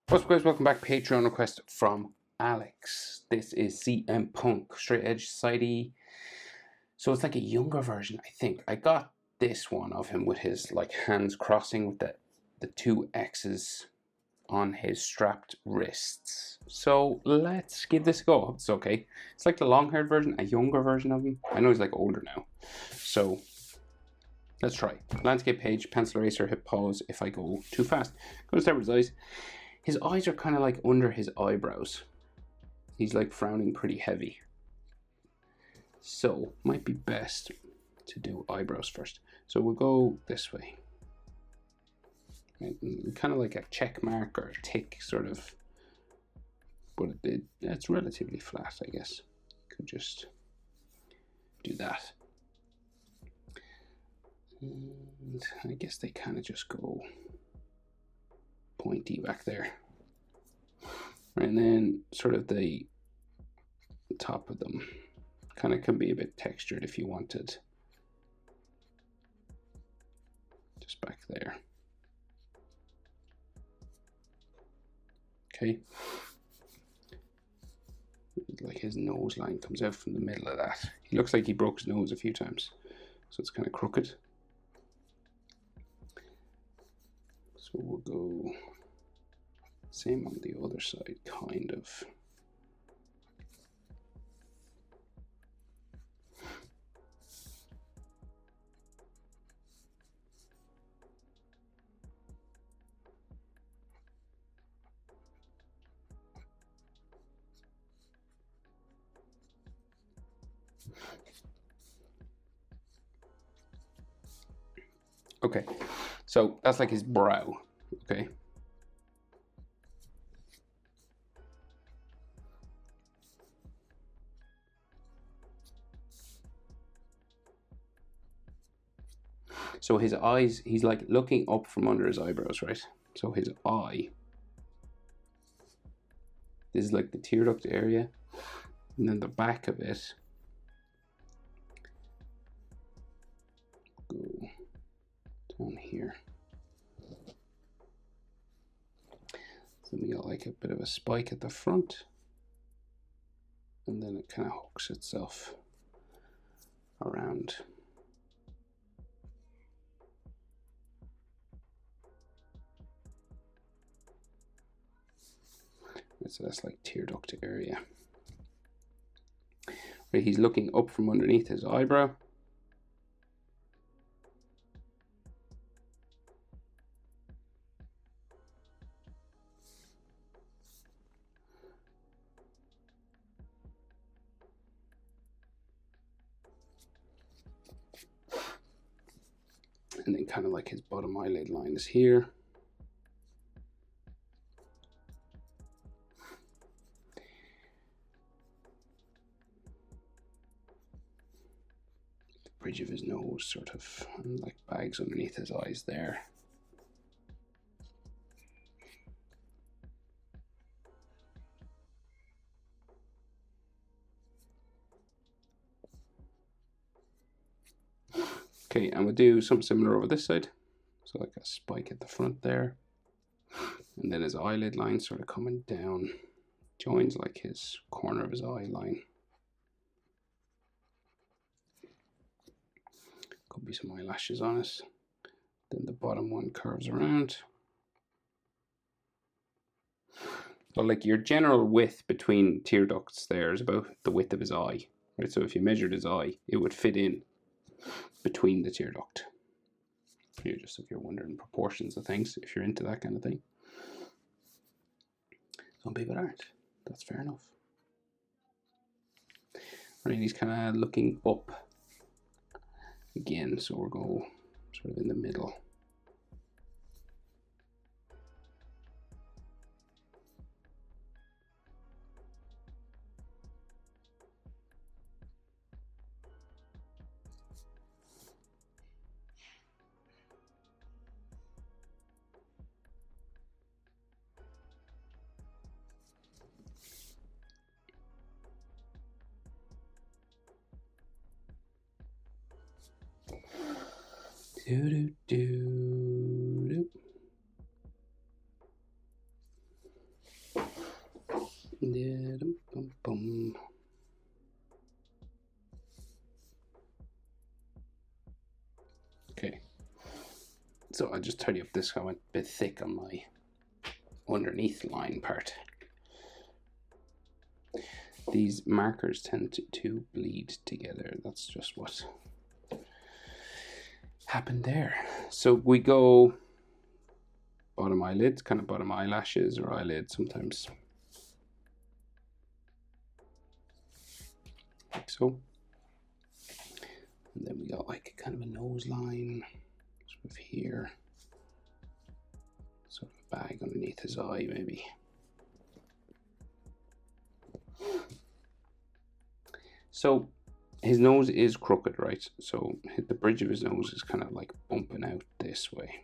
What's up, guys? Welcome back. Patreon request from Alex. This is CM Punk, Straight Edge Society. So it's like a younger version, I think. I got this one of him with his like hands crossing with the two X's on his strapped wrists. So let's give this a go. It's okay. It's like the long-haired version, a younger version of him. I know he's like older now. So let's try. Landscape page, pencil eraser, hip pause if I go too fast. I'm gonna start with his eyes. His eyes are kind of like under his eyebrows. He's like frowning pretty heavy. So, might be best to do eyebrows first. So we'll go this way. Kind of like a check mark or a tick sort of. But it's relatively flat, I guess. Could just do that. And I guess they kind of just go pointy back there. And then sort of the top of them kind of can be a bit textured if you wanted. Just back there. Okay. Like his nose line comes out from the middle of that. He looks like he broke his nose a few times. So it's kind of crooked. So we'll go same on the other side, kind of. Okay, so that's like his brow, okay? So his eyes, he's like looking up from under his eyebrows, right? So his eye, this is like the tear duct area, and then the back of it, go down here. So we got like a bit of a spike at the front, and then it kind of hooks itself around. So that's like tear duct area. Right, he's looking up from underneath his eyebrow. And then kind of like his bottom eyelid line is here. The bridge of his nose sort of like bags underneath his eyes there. Okay, and we'll do something similar over this side. So like a spike at the front there. And then his eyelid line sort of coming down, joins like his corner of his eye line. Could be some eyelashes on it. Then the bottom one curves around. So like your general width between tear ducts there is about the width of his eye. Right? So if you measured his eye, it would fit in between the tear duct. Here, just if you're wondering proportions of things, if you're into that kind of thing. Some people aren't. That's fair enough. Right, he's kind of looking up again, so we'll go sort of in the middle. Do do do do. Okay, so I'll just tidy up this. I went a bit thick on my underneath line part. These markers tend to bleed together. That's just what happened there. So we go bottom eyelids, kind of bottom eyelashes or eyelids sometimes. Like so. And then we got like kind of a nose line, sort of here. Sort of a bag underneath his eye, maybe. So his nose is crooked, right? So the bridge of his nose is kind of like bumping out this way.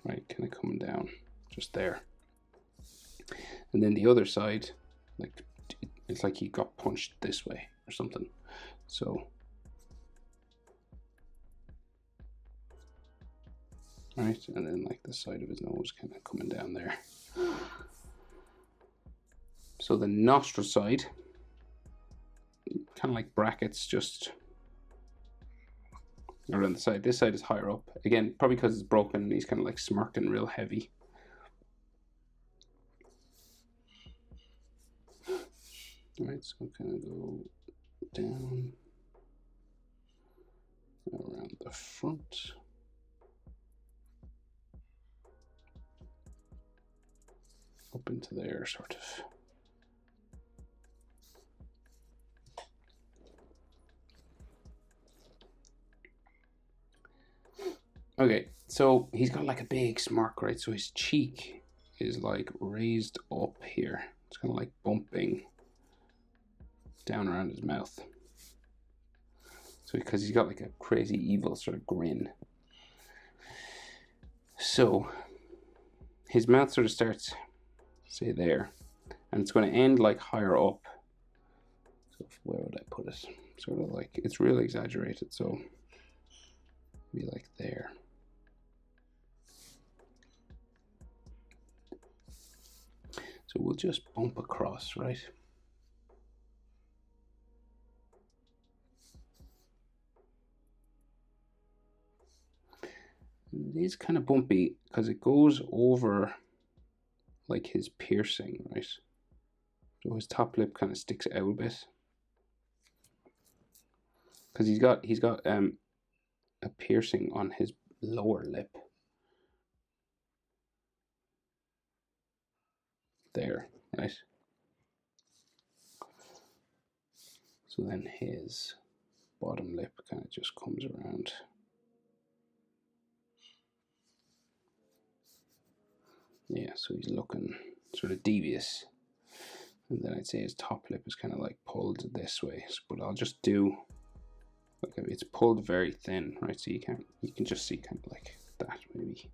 Right, kind of coming down just there. And then the other side, like it's like he got punched this way or something. So, right, and then like the side of his nose kind of coming down there. So the nostril side, kind of like brackets just around the side. This side is higher up. Again, probably because it's broken and he's kind of like smirking real heavy. Alright, so kind of go down around the front. Up into there, sort of. Okay, so he's got like a big smirk, right? So his cheek is like raised up here. It's kind of like bumping down around his mouth. So because he's got like a crazy evil sort of grin. So his mouth sort of starts, say there, and it's going to end like higher up. So where would I put it? Sort of like, it's real exaggerated, so be like there. So we'll just bump across, right? It is kind of bumpy because it goes over like his piercing, right? So his top lip kind of sticks out a bit. Because he's got a piercing on his lower lip. There, right? So then his bottom lip kind of just comes around. Yeah, so he's looking sort of devious. And then I'd say his top lip is kind of like pulled this way. But I'll just do, like, it's pulled very thin, right? So you can just see kind of like that maybe.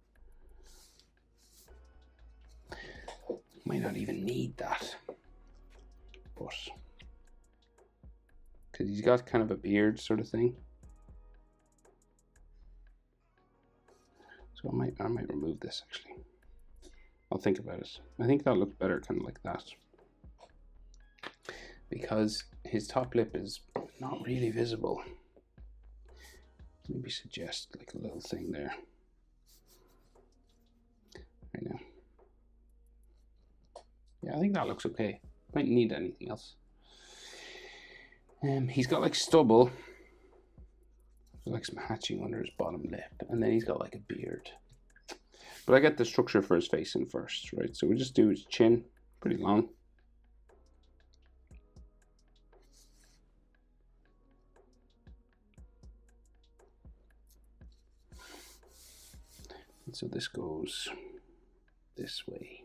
Might not even need that. But because he's got kind of a beard sort of thing. So I might remove this actually. I'll think about it. I think that'll look better kind of like that. Because his top lip is not really visible. Maybe suggest like a little thing there. Right now. Yeah, I think that looks okay. Might need anything else. He's got like stubble. Like some hatching under his bottom lip. And then he's got like a beard. But I get the structure for his face in first, right? So we'll just do his chin, pretty long. And so this goes this way.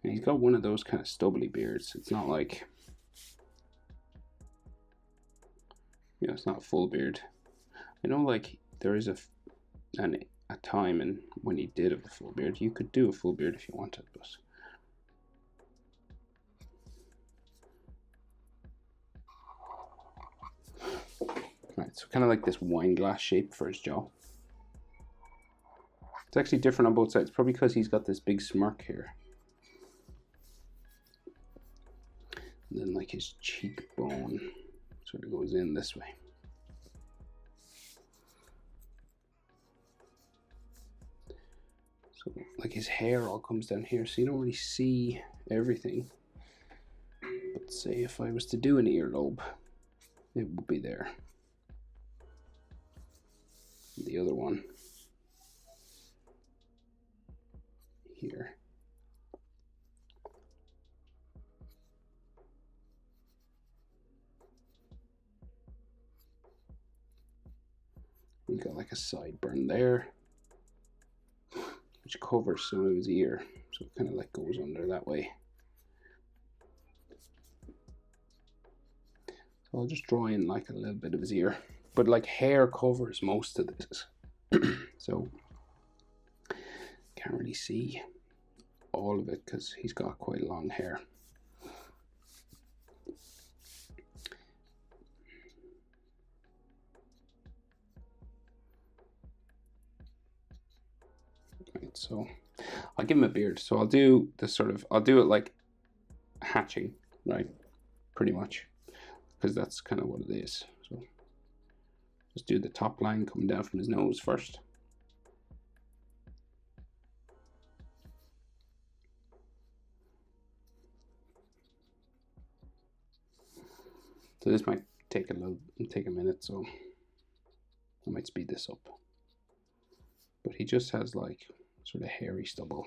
And he's got one of those kind of stubbly beards. It's not like, you know, it's not a full beard. I know like there is a time and when he did have the full beard, you could do a full beard if you wanted, but So kind of like this wine glass shape for his jaw. It's actually different on both sides, probably because he's got this big smirk here. And then like his cheekbone sort of goes in this way. So like his hair all comes down here, so you don't really see everything. But say if I was to do an earlobe, it would be there. The other one here. We got like a sideburn there, which covers some of his ear, so it kind of like goes under that way. So I'll just draw in like a little bit of his ear, but like hair covers most of this, so can't really see all of it because he's got quite long hair. Right, so I'll give him a beard. So I'll do this sort of, I'll do it like hatching, right? Pretty much, because that's kind of what it is. So just do the top line coming down from his nose first. So this might take a minute, so I might speed this up. But he just has like sort of hairy stubble.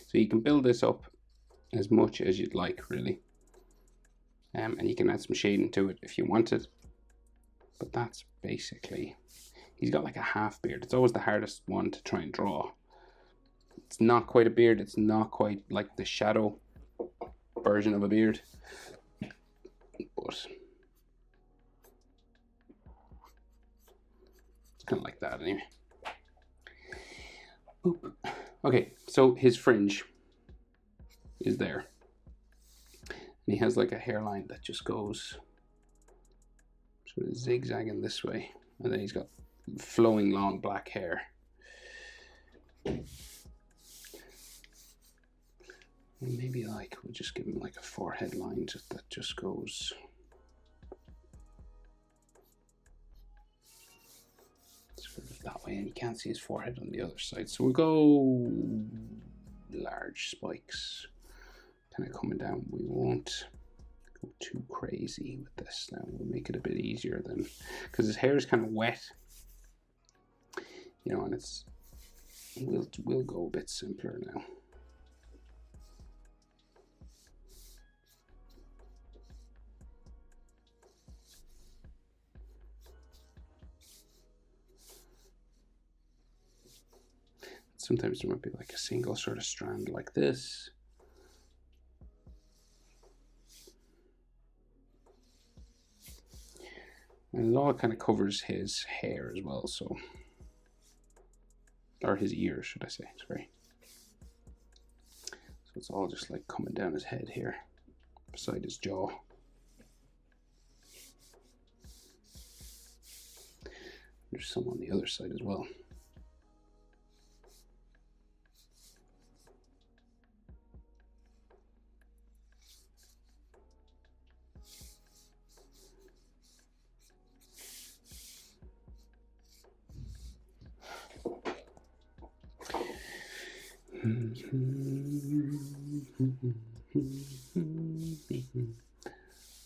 So you can build this up as much as you'd like, really. And you can add some shading to it if you wanted. But that's basically, he's got like a half beard. It's always the hardest one to try and draw. It's not quite a beard. It's not quite like the shadow version of a beard. But it's kind of like that anyway. Boop. Okay, so his fringe is there. And he has like a hairline that just goes sort of zigzagging this way. And then he's got flowing long black hair. And maybe like we'll just give him like a forehead line that just goes sort of that way, and you can't see his forehead on the other side. So we'll go large spikes kind of coming down. We won't go too crazy with this now. We'll make it a bit easier then, because his hair is kind of wet, you know, and it's we'll go a bit simpler now. Sometimes there might be like a single sort of strand like this. And it all kind of covers his hair as well, so, or his ears, should I say, sorry. So it's all just like coming down his head here. beside his jaw. There's some on the other side as well.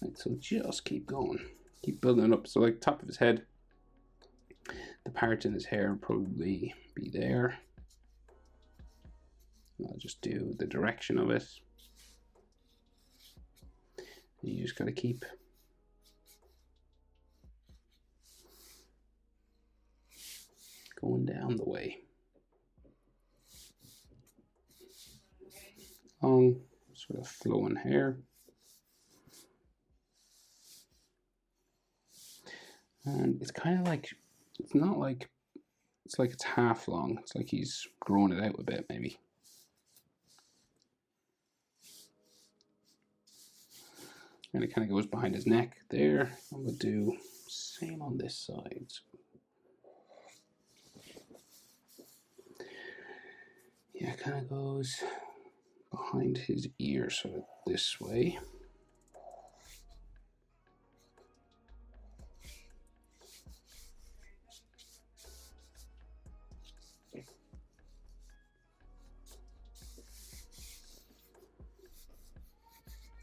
Right, so just keep going, keep building it up. So like top of his head, the part in his hair will probably be there. I'll just do the direction of it. You just gotta keep going down the way. Long, sort of flowing hair. And it's kind of like, it's not like, it's like it's half long. It's like he's growing it out a bit, maybe. And it kind of goes behind his neck there. And we'll do same on this side. Yeah, it kind of goes behind his ear, sort of this way.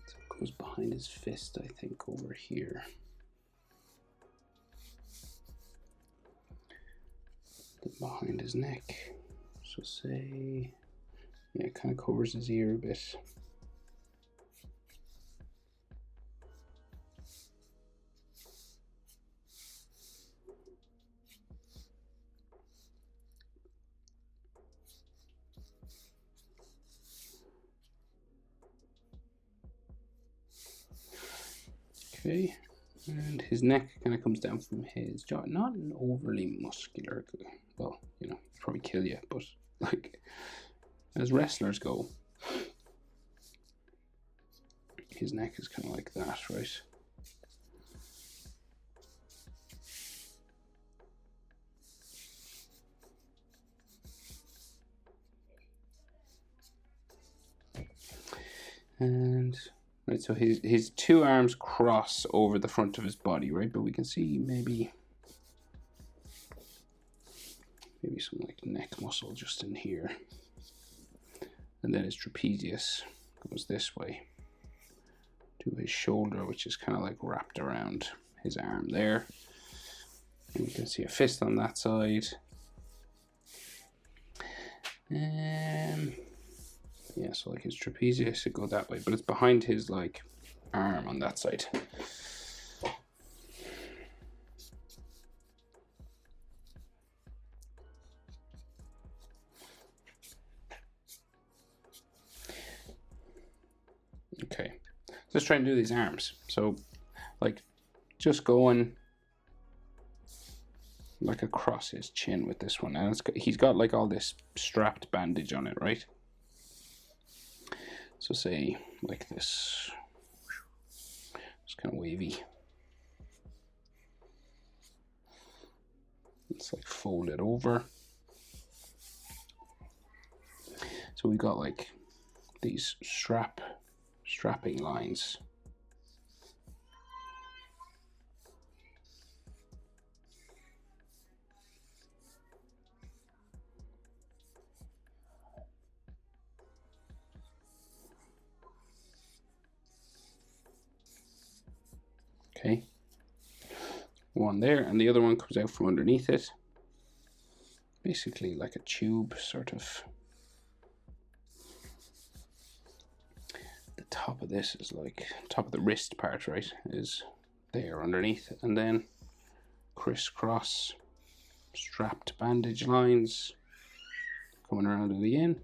So it goes behind his fist, I think, over here. Then behind his neck. So say, yeah, it kind of covers his ear a bit. Okay, and his neck kind of comes down from his jaw. Not an overly muscular, well, you know, probably kill you, but like as wrestlers go, his neck is kind of like that, right? And right, so his two arms cross over the front of his body, right? But we can see maybe some like neck muscle just in here. And then his trapezius goes this way to his shoulder, which is kind of like wrapped around his arm there. And you can see a fist on that side. Yeah, so like his trapezius should go that way, but it's behind his like arm on that side. Okay, let's try and do these arms. So like just going like across his chin with this one, and he's got like all this strapped bandage on it, right? So say like this, it's kind of wavy. It's like folded over. So we got like these strapping lines. Okay, one there, and the other one comes out from underneath it. Basically like a tube, sort of. The top of this is like, top of the wrist part, right, is there underneath, and then crisscross strapped bandage lines coming around at the end.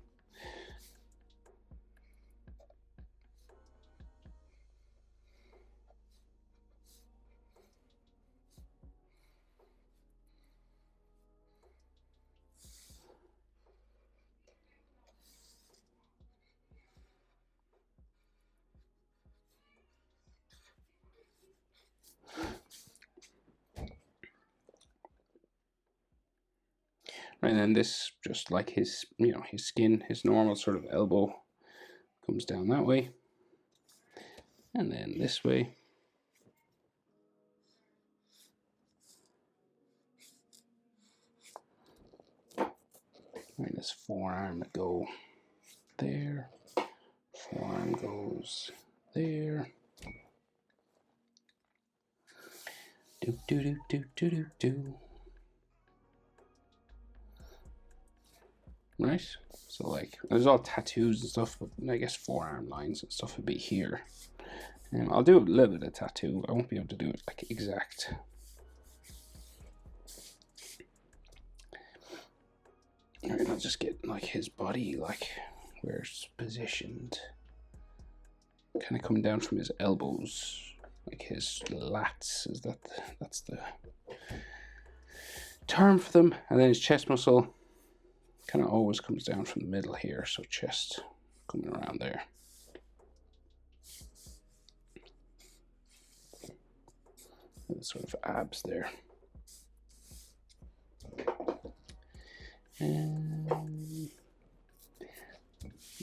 And then this, just like his, you know, his skin, his normal sort of elbow comes down that way. And then this way. And this forearm to go there. Forearm goes there. Do do do do do do do. Right? So like, there's all tattoos and stuff, but I guess forearm lines and stuff would be here. And I'll do a little bit of tattoo. I won't be able to do it like exact. Alright, I'll just get like his body, like where it's positioned. Kind of coming down from his elbows, like his lats. That's the term for them. And then his chest muscle kind of always comes down from the middle here, so chest coming around there. And the sort of abs there.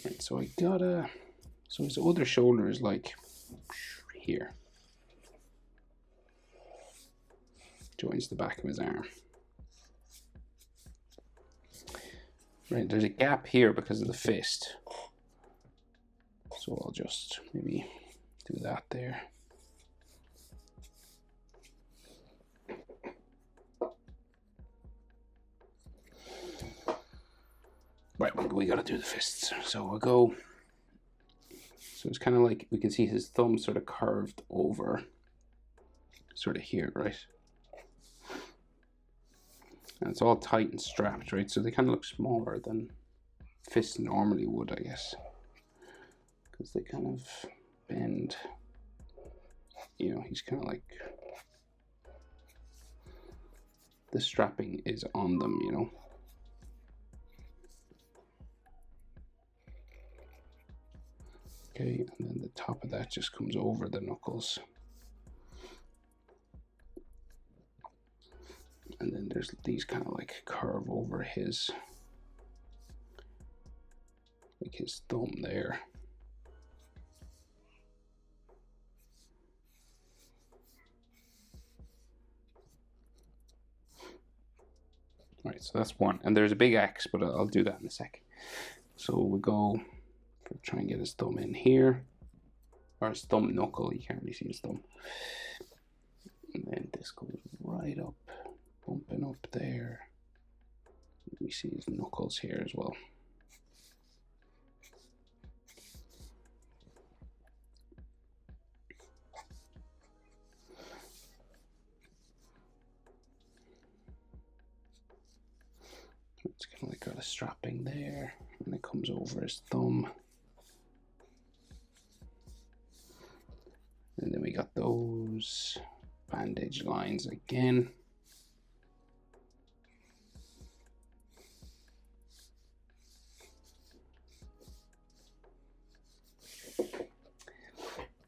Right, so I gotta. So his other shoulder is like here. Joins the back of his arm. Right, there's a gap here because of the fist. So I'll just maybe do that there. Right, we gotta do the fists. So we'll go. So it's kind of like we can see his thumb sort of curved over, sort of here, right? And it's all tight and strapped, right? So they kind of look smaller than fists normally would, I guess, because they kind of bend. You know, he's kind of like, the strapping is on them, you know. Okay, and then the top of that just comes over the knuckles. And then there's these kind of like curve over his, like his thumb there. Right, so that's one. And there's a big X, but I'll do that in a sec. So we go, try and get his thumb in here. Or his thumb knuckle, you can't really see his thumb. And then this goes right up, bumping up there. We see his knuckles here as well. It's kind of like got a strapping there, and it comes over his thumb. And then we got those bandage lines again.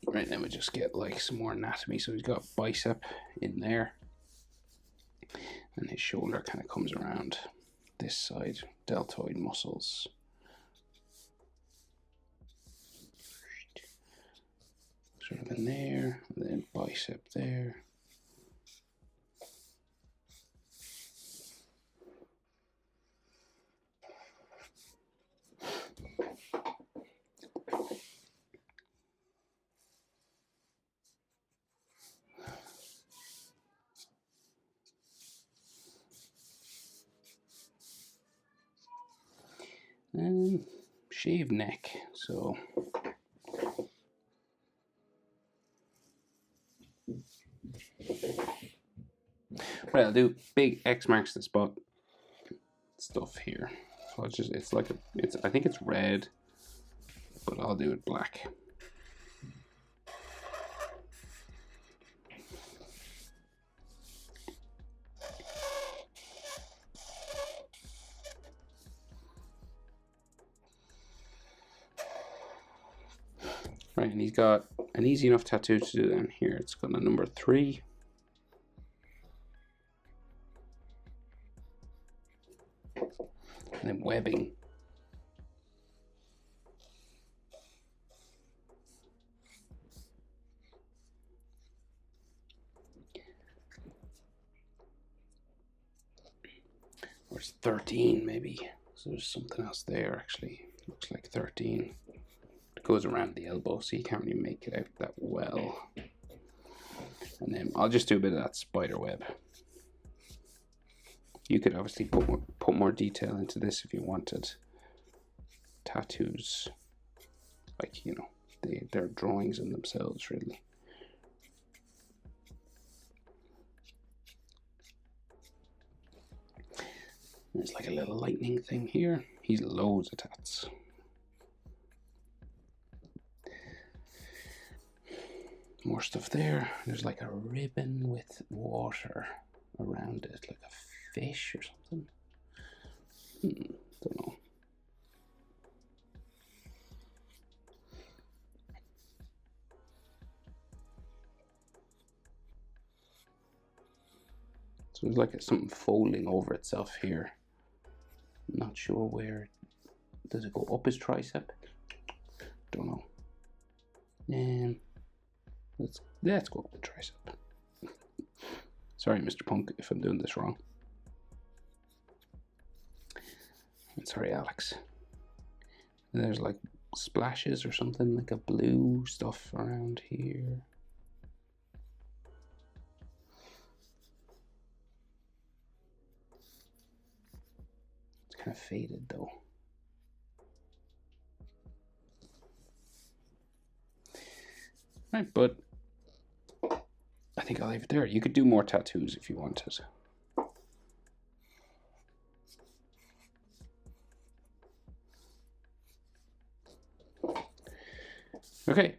Right, then we just get like some more anatomy. So he's got bicep in there, and his shoulder kind of comes around this side, deltoid muscles. Sort of in there, and then bicep there. And shaved neck, so right, I'll do big X marks the spot stuff here. So it's like I think it's red, but I'll do it black. Right, and he's got an easy enough tattoo to do down here. It's got a number 3. And then webbing. Or it's 13 maybe. So there's something else there actually. Looks like 13. It goes around the elbow, so you can't really make it out that well. And then I'll just do a bit of that spider web. You could obviously put more detail into this if you wanted. Tattoos, like, you know, they're drawings in themselves, really. There's like a little lightning thing here. He's loads of tats. More stuff there. There's like a ribbon with water around it, like a fish or something. Don't know. So there's like something folding over itself here. Not sure where. Does it go up his tricep? Don't know. And let's go up the tricep. Sorry, Mr. Punk, if I'm doing this wrong. And sorry, Alex. And there's like splashes or something, like a blue stuff around here. It's kind of faded though. Right, but I think I'll leave it there. You could do more tattoos if you wanted. Okay.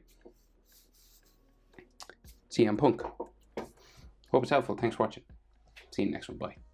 CM Punk. Hope it's helpful. Thanks for watching. See you next one. Bye.